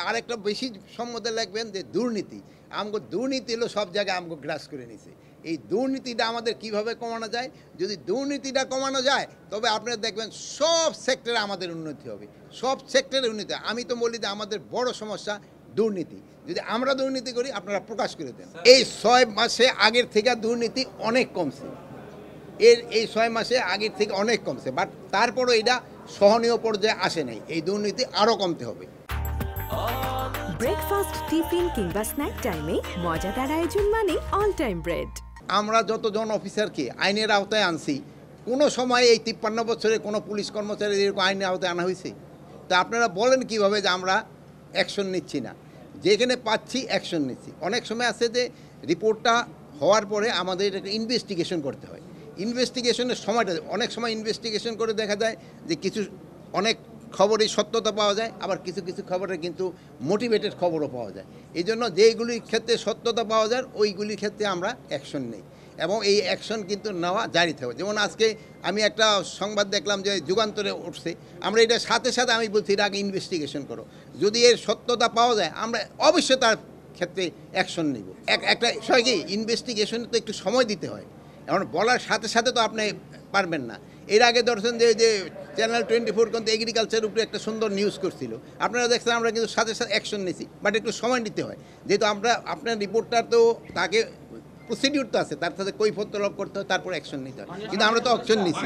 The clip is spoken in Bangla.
আরেকটা বেশি সম্বন্ধে লিখবেন যে দুর্নীতি। আমগো দুর্নীতি হলো সব জায়গায় আমগো গ্রাস করে নিছে। এই দুর্নীতিটা আমাদের কিভাবে কমানো যায়? যদি দুর্নীতিটা কমানো যায় তবে আপনারা দেখবেন সব সেক্টরে আমাদের উন্নতি হবে, সব সেক্টরে উন্নতি। আমি তো বলি যে আমাদের বড় সমস্যা দুর্নীতি। যদি আমরা দুর্নীতি করি আপনারা প্রকাশ করে দেন। এই 6 মাসে আগের থেকে দুর্নীতি অনেক কমছে, এই 6 মাসে আগের থেকে অনেক কমছে, বাট তারপরও এটা সহনীয় পর্যায়ে আসে নাই। এই দুর্নীতি আরও কমতে হবে। ব্রেকফাস্ট, টিফিন কিংবা স্ন্যাক টাইমে মজাদার আয়োজন মানে অল টাইম ব্রেড। আমরা যতজন অফিসারকে আইনের আওতায় আনছি, কোনো সময় এই 53 বছরে কোনো পুলিশ কর্মচারী এরকম আইনের আওতায় আনা হয়েছে? তা আপনারা বলেন কিভাবে যে আমরা অ্যাকশন নিচ্ছি না? যেখানে পাচ্ছি অ্যাকশন নিচ্ছি। অনেক সময় আছে যে রিপোর্টটা হওয়ার পরে আমাদের একটা ইনভেস্টিগেশন করতে হয়। ইনভেস্টিগেশনের সময়টা অনেক সময় ইনভেস্টিগেশন করে দেখা যায় যে অনেক খবরই সত্যতা পাওয়া যায়, আবার কিছু কিছু খবরে কিন্তু মোটিভেটেড খবরও পাওয়া যায়। এই জন্য যেইগুলির ক্ষেত্রে সত্যতা পাওয়া যায় ওইগুলির ক্ষেত্রে আমরা অ্যাকশন নেই, এবং এই অ্যাকশন কিন্তু নেওয়া জারি থাকবে। যেমন আজকে আমি একটা সংবাদ দেখলাম যে যুগান্তরে উঠছে, আমরা এটা সাথে সাথে আমি বলছি এটা আগে ইনভেস্টিগেশন করো, যদি এর সত্যতা পাওয়া যায় আমরা অবশ্যই তার ক্ষেত্রে অ্যাকশন নিব। একটা বিষয় কি, ইনভেস্টিগেশনে তো একটু সময় দিতে হয়, এখন বলার সাথে সাথে তো আপনি পারবেন না। এর আগে ধরছেন যে চ্যানেল 24 কিন্তু এগ্রিকালচারের উপরে একটা সুন্দর নিউজ করছিল, আপনারা দেখছেন আমরা কিন্তু সাথে সাথে অ্যাকশন নিয়েছি, বাট একটু সময় নিতে হয়, যেহেতু আপনার রিপোর্টটা তো তাকে প্রসিডিউর তো আছে, তার সাথে কৈফিয়ত তলব করতে হয়, তারপর অ্যাকশন নিতে হয়, কিন্তু আমরা তো অ্যাকশন নিচ্ছি।